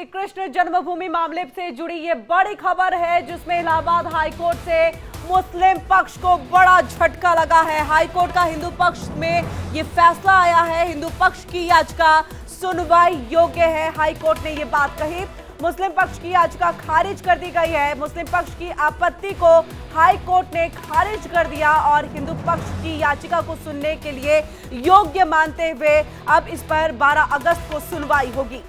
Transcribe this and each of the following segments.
कृष्ण जन्मभूमि मामले से जुड़ी ये बड़ी खबर है जिसमें इलाहाबाद हाईकोर्ट से मुस्लिम पक्ष को बड़ा झटका लगा है। हाईकोर्ट का हिंदू पक्ष में ये फैसला आया है, हिंदू पक्ष की याचिका सुनवाई योग्य है। हाईकोर्ट ने ये बात कही, मुस्लिम पक्ष की याचिका खारिज कर दी गई है। मुस्लिम पक्ष की आपत्ति को हाई कोर्ट ने खारिज कर दिया और हिंदू पक्ष की याचिका को सुनने के लिए योग्य मानते हुए अब इस पर 12 अगस्त को सुनवाई होगी।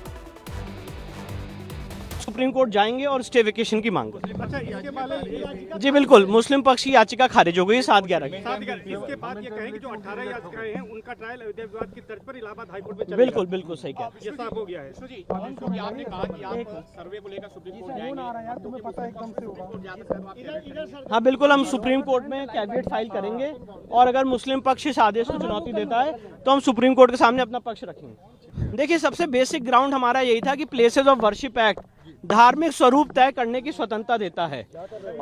सुप्रीम कोर्ट जाएंगे और स्टे वेकेशन की मांग करेंगे। जी बिल्कुल, मुस्लिम पक्ष की याचिका खारिज हो गई 7/11 की। इसके बाद ये कहेंगे जो 18 याचिकाएं हैं उनका ट्रायल अयोध्या विवाद की तर्ज पर इलाहाबाद हाईकोर्ट में चलेगा। बिल्कुल बिल्कुल सही कहा, ये साफ हो गया है। आपने कहा कि आप सर्वे को लेकर सुप्रीम कोर्ट जाएंगे। हाँ बिल्कुल, हम सुप्रीम कोर्ट में कैविएट फाइल करेंगे और अगर मुस्लिम पक्ष इस आदेश को चुनौती देता है तो हम सुप्रीम कोर्ट के सामने अपना पक्ष रखेंगे। देखिए, सबसे बेसिक ग्राउंड हमारा यही था कि प्लेसेस ऑफ वर्शिप एक्ट धार्मिक स्वरूप तय करने की स्वतंत्रता देता है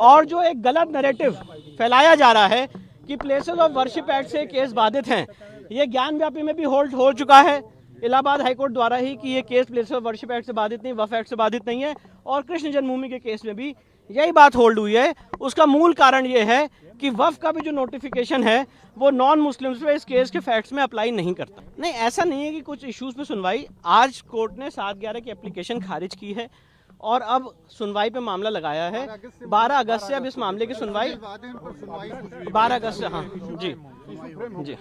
और जो एक गलत नैरेटिव फैलाया जा रहा है कि प्लेसेस ऑफ वर्शिप एक्ट से केस बाधित हैं, ये ज्ञान व्यापी में भी होल्ड हो चुका है इलाहाबाद हाईकोर्ट द्वारा ही कि ये case places of worship act से बाधित नहीं, वक्फ एक्ट से बाधित नहीं है। और कृष्ण जन्मभूमि के केस में भी यही बात होल्ड हुई है। उसका मूल कारण ये है कि वक्फ का भी जो नोटिफिकेशन है वो नॉन मुस्लिम्स पे इस केस के फैक्ट्स में अप्लाई नहीं करता। नहीं, ऐसा नहीं है कि कुछ इश्यूज पे सुनवाई, आज कोर्ट ने 7/11 की एप्लीकेशन खारिज की है और अब सुनवाई पे मामला लगाया है 12 अगस्त से। अब इस मामले की सुनवाई 12 अगस्त से, हाँ जी जी,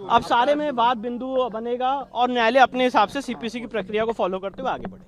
अब सारे में वाद बिंदु बनेगा और न्यायालय अपने हिसाब से सीपीसी की प्रक्रिया को फॉलो करते हुए आगे बढ़े।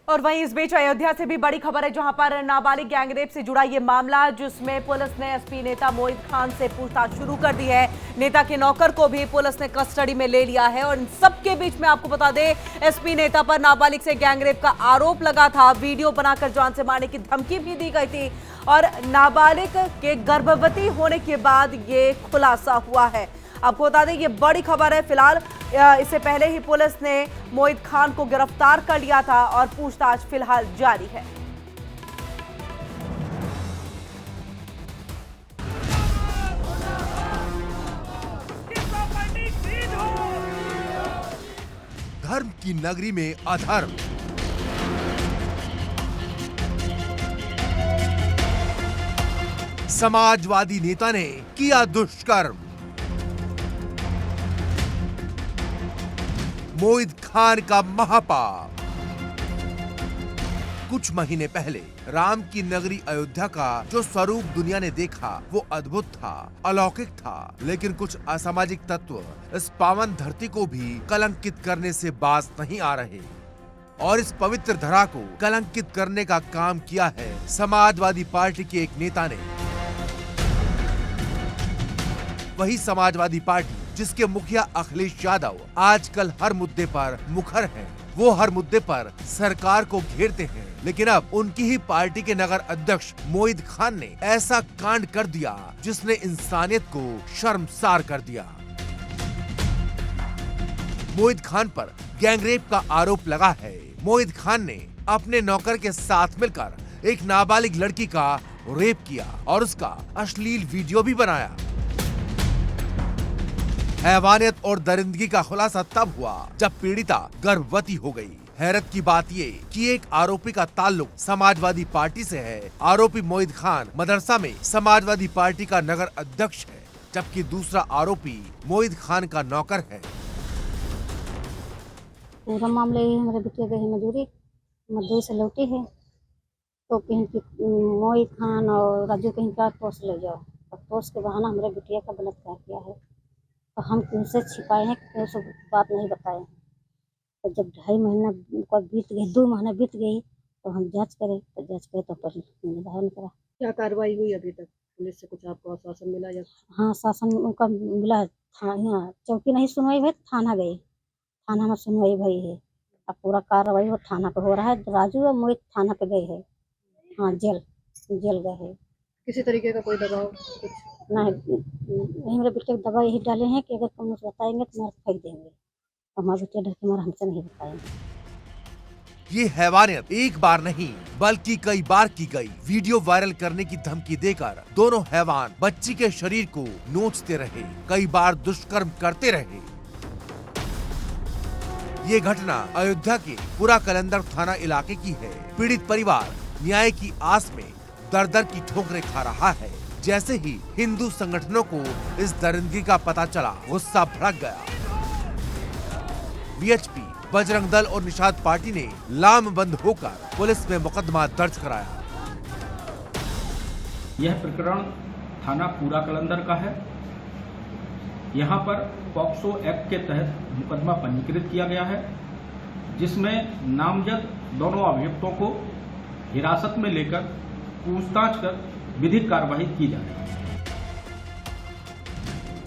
और वहीं इस बीच अयोध्या से भी बड़ी खबर है जहां पर नाबालिग गैंगरेप से जुड़ा ये मामला, जिसमें पुलिस ने एसपी नेता मोहित खान से पूछताछ शुरू कर दी है। नेता के नौकर को भी पुलिस ने कस्टडी में ले लिया है और इन सबके बीच में आपको बता दें, एसपी नेता पर नाबालिग से गैंगरेप का आरोप लगा था, वीडियो बनाकर जान से मारने की धमकी भी दी गई थी और नाबालिग के गर्भवती होने के बाद ये खुलासा हुआ है। आपको बता दें ये बड़ी खबर है। फिलहाल इससे पहले ही पुलिस ने मोहित खान को गिरफ्तार कर लिया था और पूछताछ फिलहाल जारी है। धर्म की नगरी में अधर्म, समाजवादी नेता ने किया दुष्कर्म, मोहित खान का महापाप। कुछ महीने पहले राम की नगरी अयोध्या का जो स्वरूप दुनिया ने देखा वो अद्भुत था, अलौकिक था, लेकिन कुछ असामाजिक तत्व इस पावन धरती को भी कलंकित करने से बाज नहीं आ रहे और इस पवित्र धरा को कलंकित करने का काम किया है समाजवादी पार्टी के एक नेता ने। वही समाजवादी पार्टी जिसके मुखिया अखिलेश यादव आजकल हर मुद्दे पर मुखर हैं, वो हर मुद्दे पर सरकार को घेरते हैं, लेकिन अब उनकी ही पार्टी के नगर अध्यक्ष मोहित खान ने ऐसा कांड कर दिया जिसने इंसानियत को शर्मसार कर दिया। मोहित खान पर गैंगरेप का आरोप लगा है। मोहित खान ने अपने नौकर के साथ मिलकर एक नाबालिग लड़की का रेप किया और उसका अश्लील वीडियो भी बनाया। हैवानियत और दरिंदगी का खुलासा तब हुआ जब पीड़िता गर्भवती हो गई। हैरत की बात ये कि एक आरोपी का ताल्लुक समाजवादी पार्टी से है। आरोपी मोहित खान मदरसा में समाजवादी पार्टी का नगर अध्यक्ष है, जबकि दूसरा आरोपी मोहित खान का नौकर है। पूरा मामला ये हमारे बिटिया गई मजदूरी से लौटी है तो कहीं मोहित खान और राजू कहीं का पोस्ट ले जाओ, पोस्ट के बहाना हमारे बिटिया का बलात्कार किया है तो हम किनसे छिपाए हैं, क्यों सब बात नहीं बताए। तो जब 2.5 महीना बीत गए, 2 महीना बीत गई तो हम जांच करें तो पर निर्धारण करा। क्या कार्रवाई हुई अभी तक? पुलिस से कुछ आपको आश्वासन मिला या? हाँ, शासन उनका मिला है। यहाँ चौकी नहीं सुनवाई हुई, थाना गए, थाना में सुनवाई भई है। अब पूरा कार्रवाई वो थाना पे हो रहा है। राजू और मोहित थाना पे गए है। हाँ, जेल गए है। किसी तरीके का कोई दबाव कुछ नहीं, मेरे बेटे दवा यही डाले हैं कि अगर तुम मुझे बताएंगे तो मार फेंक देंगे। हमारे बेटे डर के मारे हमसे नहीं बताएंगे। ये हैवानियत एक बार नहीं बल्कि कई बार की गई। वीडियो वायरल करने की धमकी देकर दोनों हैवान बच्ची के शरीर को नोचते रहे, कई बार दुष्कर्म करते रहे। ये घटना अयोध्या के पूरा कलंदर थाना इलाके की है। पीड़ित परिवार न्याय की आस में दर दर की ठोकरें खा रहा है। जैसे ही हिंदू संगठनों को इस दरिंदगी का पता चला, गुस्सा भड़क गया। वीएचपी, बजरंग दल और निषाद पार्टी ने लामबंद होकर पुलिस में मुकदमा दर्ज कराया। यह प्रकरण थाना पूरा कलंदर का है। यहाँ पर पॉक्सो एक्ट के तहत मुकदमा पंजीकृत किया गया है, जिसमें नामजद दोनों अभियुक्तों को हिरासत में लेकर पूछताछ कर विधिक कार्रवाई की जा रही है।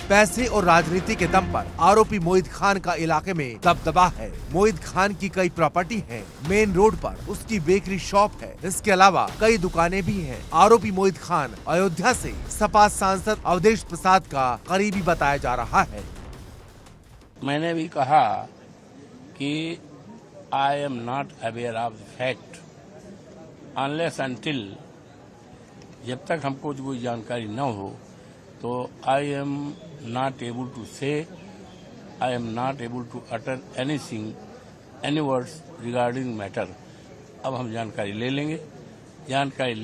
पैसे और राजनीति के दम पर आरोपी मोहित खान का इलाके में दबदबा है। मोहित खान की कई प्रॉपर्टी है। मेन रोड पर उसकी बेकरी शॉप है। इसके अलावा कई दुकानें भी हैं। आरोपी मोहित खान अयोध्या से सपा सांसद अवधेश प्रसाद का करीबी बताया जा रहा है। मैंने भी कहा कि I am not aware of the fact unless until, जब तक हमको कोई जानकारी न हो तो I am not able to say, I am not able to utter anything, any words regarding matter. अब हम जानकारी ले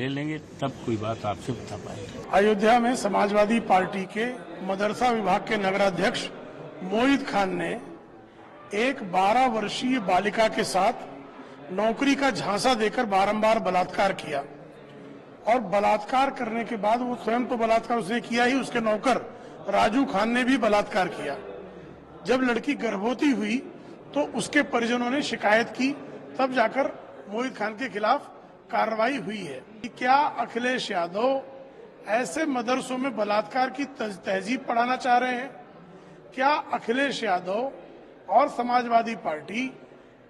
लेंगे तब कोई बात आपसे बता पाएंगे। अयोध्या में समाजवादी पार्टी के मदरसा विभाग के नगराध्यक्ष मोहित खान ने एक 12 वर्षीय बालिका के साथ नौकरी का झांसा देकर बारंबार बलात्कार किया और बलात्कार करने के बाद वो स्वयं तो बलात्कार उसने किया ही, उसके नौकर राजू खान ने भी बलात्कार किया। जब लड़की गर्भवती हुई तो उसके परिजनों ने शिकायत की, तब जाकर मोहित खान के खिलाफ कार्रवाई हुई है। क्या अखिलेश यादव ऐसे मदरसों में बलात्कार की तहजीब पढ़ाना चाह रहे हैं? क्या अखिलेश यादव और समाजवादी पार्टी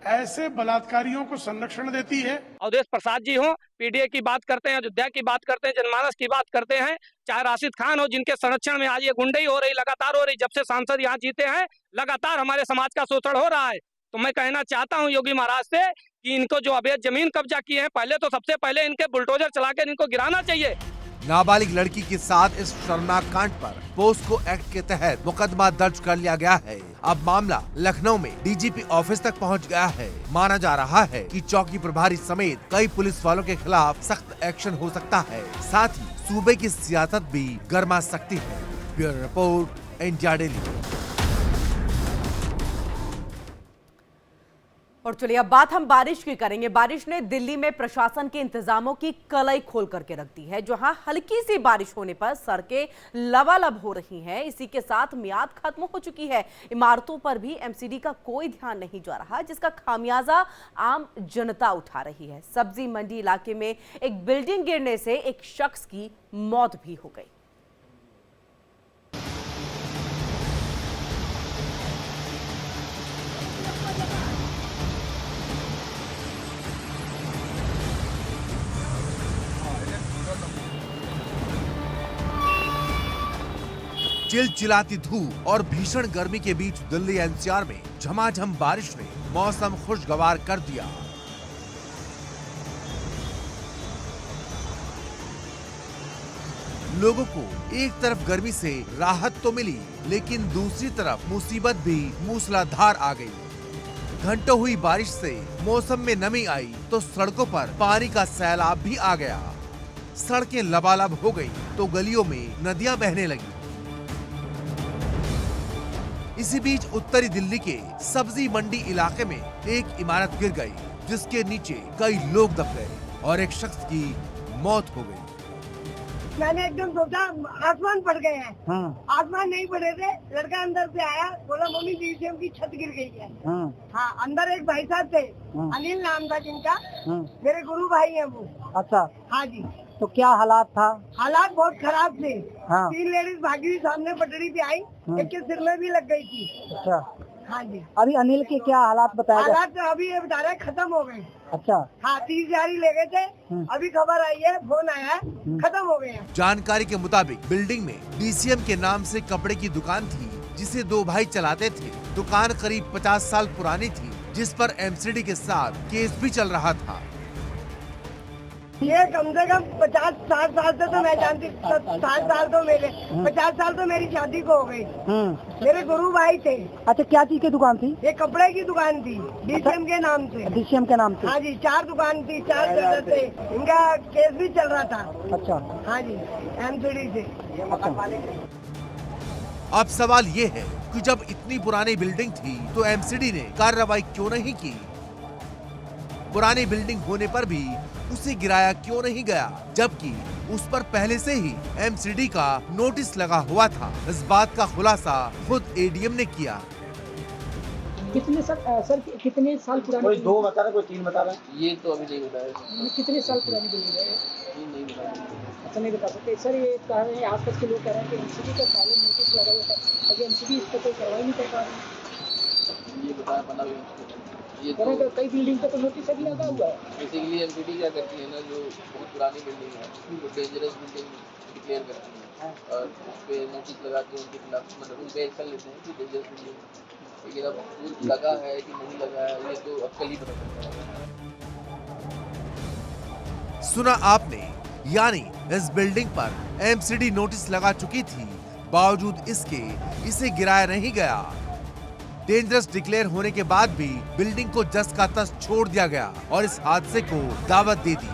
ऐसे बलात्कारियों को संरक्षण देती है? अवधेश प्रसाद जी हो, पीडीए की बात करते हैं, अयोध्या की बात करते हैं, जनमानस की बात करते हैं, चाहे राशिद खान हो, जिनके संरक्षण में आज ये गुंडई हो रही, लगातार हो रही। जब से सांसद यहाँ जीते हैं, लगातार हमारे समाज का शोषण हो रहा है। तो मैं कहना चाहता हूँ योगी महाराज से कि इनको जो अवैध जमीन कब्जा किए हैं, पहले तो सबसे पहले इनके बुलडोजर चलाकर इनको गिराना चाहिए। नाबालिग लड़की के साथ इस शर्मनाक कांड पर पोस्को एक्ट के तहत मुकदमा दर्ज कर लिया गया है। अब मामला लखनऊ में डीजीपी ऑफिस तक पहुंच गया है। माना जा रहा है कि चौकी प्रभारी समेत कई पुलिस वालों के खिलाफ सख्त एक्शन हो सकता है। साथ ही सूबे की सियासत भी गर्मा सकती है। Bureau report, India daily. और चलिए अब बात हम बारिश की करेंगे। बारिश ने दिल्ली में प्रशासन के इंतजामों की कलई खोल करके रख दी है। जहां हल्की सी बारिश होने पर सड़कें लबालब हो रही हैं, इसी के साथ मियाद खत्म हो चुकी है। इमारतों पर भी एमसीडी का कोई ध्यान नहीं जा रहा, जिसका खामियाजा आम जनता उठा रही है। सब्जी मंडी इलाके में एक बिल्डिंग गिरने से एक शख्स की मौत भी हो गई। चिलचिलाती धूप और भीषण गर्मी के बीच दिल्ली एनसीआर में झमाझम बारिश ने मौसम खुशगवार कर दिया। लोगों को एक तरफ गर्मी से राहत तो मिली, लेकिन दूसरी तरफ मुसीबत भी मूसलाधार आ गई। घंटों हुई बारिश से मौसम में नमी आई तो सड़कों पर पानी का सैलाब भी आ गया। सड़कें लबालब हो गई तो गलियों में नदियां बहने लगी। इसी बीच उत्तरी दिल्ली के सब्जी मंडी इलाके में एक इमारत गिर गई, जिसके नीचे कई लोग दब गए और एक शख्स की मौत हो गई। मैंने एकदम सोचा आसमान पड़ गए हैं। आसमान नहीं पड़े थे। लड़का अंदर से आया, बोला मम्मी म्यूजियम की छत गिर गई है। हाँ, अंदर एक भाई साहब थे, अनिल नाम था जिनका, मेरे गुरु भाई है वो। अच्छा, हाँ जी। तो क्या हालात था? हालात बहुत खराब थे। 3 लेडीज भागी हुई सामने पटड़ी पे आई, एक के सिर में भी लग गई थी। अच्छा, हाँ जी। अभी अनिल के क्या हालात बताया? हालात तो अभी ये बता रहे खत्म हो गए। अच्छा, हाँ, 30 जारी ले गए थे, अभी खबर आई है, फोन आया है, खत्म हो गए हैं। जानकारी के मुताबिक बिल्डिंग में डीसीएम के नाम से कपड़े की दुकान थी, जिसे 2 भाई चलाते थे। दुकान करीब 50 साल पुरानी थी, जिस पर एमसीडी के साथ केस भी चल रहा था। थी? ये कम से कम 50-60 साल से तो मैं जानती, 60 साल तो मेरे, 50 साल तो मेरी शादी को हो गई। मेरे गुरु भाई थे। अच्छा, क्या चीज की दुकान थी? ये कपड़े की दुकान थी, डीसीएम के नाम से। डीसीएम के नाम से? हाँ जी, 4 दुकान थी, 4 जगह थे। इनका केस भी चल रहा था। अच्छा। हाँ जी, एमसीडी से। अब सवाल ये है कि जब इतनी पुरानी बिल्डिंग थी तो एमसीडी ने कार्रवाई क्यों नहीं की? पुरानी बिल्डिंग होने पर भी उसे गिराया क्यों नहीं गया, जबकि उस पर पहले से ही एमसीडी का नोटिस लगा हुआ था? इस बात का खुलासा खुद एडीएम ने किया। कितने सर कितने साल पुरानी? कोई 2 बता रहा, कोई 3 बता रहा। ये तो अभी नहीं बताया। कितने साल पुरानी बिल्डिंग है? नहीं बता। अच्छा, नहीं बता सकते सर। ये कह रहे हैं, आसपास के लोग कह रहे हैं कि एमसीडी का पहले नोटिस लगा हुआ था, अगर एमसीडी इस पर कोई कार्रवाई नहीं कर पा रही। ये बताया बना ये तो कई बिल्डिंग पे तो नोटिस अभी लगा हुआ है। बेसिकली एमसीडी क्या करती है ना, जो बहुत पुरानी बिल्डिंग है वो डेंजरस बिल्डिंग डिक्लेयर करती है और उस पर नोटिस लगा के उनके खिलाफ मतलब उन पर एक्शन लेते हैं कि डेंजरस बिल्डिंग। लेकिन अब लगा है कि नहीं लगा है ये तो अब कल ही पता चलता है। सुना आपने, यानी इस बिल्डिंग पर एमसीडी नोटिस लगा चुकी थी, बावजूद इसके इसे गिराया नहीं गया। डेंजरस डिक्लेयर होने के बाद भी बिल्डिंग को जस का तस छोड़ दिया गया और इस हादसे को दावत दे दी।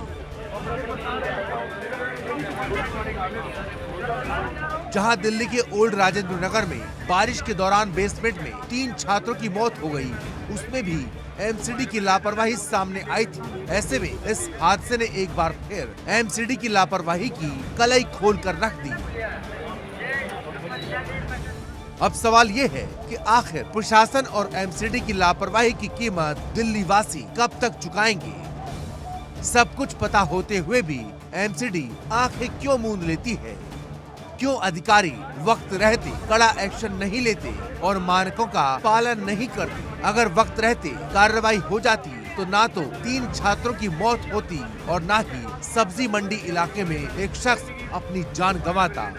जहां दिल्ली के ओल्ड राजेंद्र नगर में बारिश के दौरान बेसमेंट में 3 छात्रों की मौत हो गई, उसमें भी एमसीडी की लापरवाही सामने आई थी। ऐसे में इस हादसे ने एक बार फिर एमसीडी की लापरवाही की कलई खोल कर रख दी। अब सवाल ये है कि आखिर प्रशासन और एमसीडी की लापरवाही की कीमत दिल्ली वासी कब तक चुकाएंगे? सब कुछ पता होते हुए भी एमसीडी आंखें क्यों मूंद लेती है? क्यों अधिकारी वक्त रहते कड़ा एक्शन नहीं लेते और मानकों का पालन नहीं करते? अगर वक्त रहते कार्रवाई हो जाती तो ना तो 3 छात्रों की मौत होती और ना ही सब्जी मंडी इलाके में एक शख्स अपनी जान गंवाता।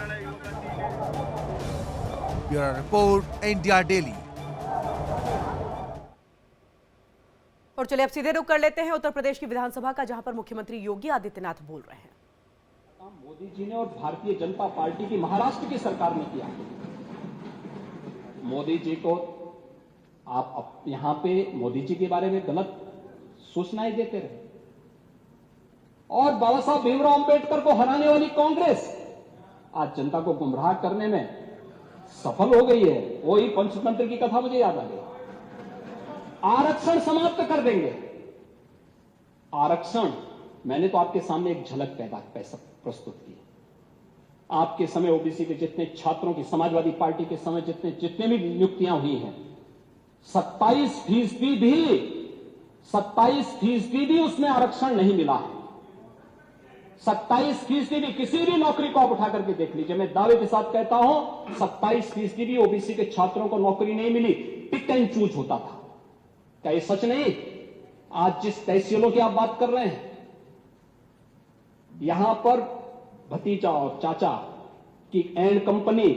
Bureau report, India daily. और चलिए अब सीधे रुख कर लेते हैं उत्तर प्रदेश की विधानसभा का, जहां पर मुख्यमंत्री योगी आदित्यनाथ बोल रहे हैं। मोदी जी ने और भारतीय जनता पार्टी की महाराष्ट्र की सरकार ने किया। मोदी जी को आप यहां पे मोदी जी के बारे में गलत सूचनाएं देते रहे और बाबा साहब भीमराव अंबेडकर को हराने वाली कांग्रेस आज जनता को गुमराह करने में सफल हो गई है। वही पंचतंत्र की कथा मुझे याद आ गई। आरक्षण समाप्त कर देंगे। आरक्षण, मैंने तो आपके सामने एक झलक प्रस्तुत की। आपके समय ओबीसी के जितने छात्रों की, समाजवादी पार्टी के समय जितने भी नियुक्तियां हुई हैं, 27% भी उसमें आरक्षण नहीं मिला है। 27% भी, किसी भी नौकरी को आप उठा करके देख लीजिए, मैं दावे के साथ कहता हूं 27% भी ओबीसी के छात्रों को नौकरी नहीं मिली। पिक एंड चूज होता था। क्या ये सच नहीं? आज जिस तहसीलों की आप बात कर रहे हैं, यहां पर भतीजा और चाचा की एंड कंपनी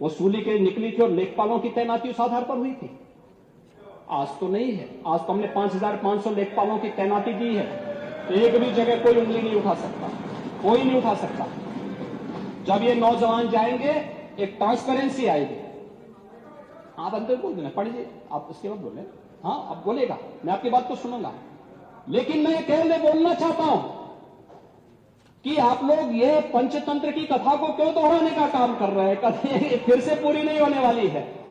वसूली के निकली थी और लेखपालों की तैनाती उस आधार पर हुई थी। आज तो नहीं है। आज तो हमने 5500 लेखपालों की तैनाती दी है। एक भी जगह कोई उंगली नहीं उठा सकता, कोई नहीं उठा सकता। जब ये नौजवान जाएंगे, एक ट्रांसपेरेंसी आएगी। आप अंदर बोल देना, पढ़िए आप, उसके बाद बोले। हाँ, अब बोलेगा, मैं आपकी बात तो सुनूंगा। लेकिन मैं कहने बोलना चाहता हूं कि आप लोग ये पंचतंत्र की कथा को क्यों दोहराने का काम कर रहे हैं? कभी फिर से पूरी नहीं होने वाली है।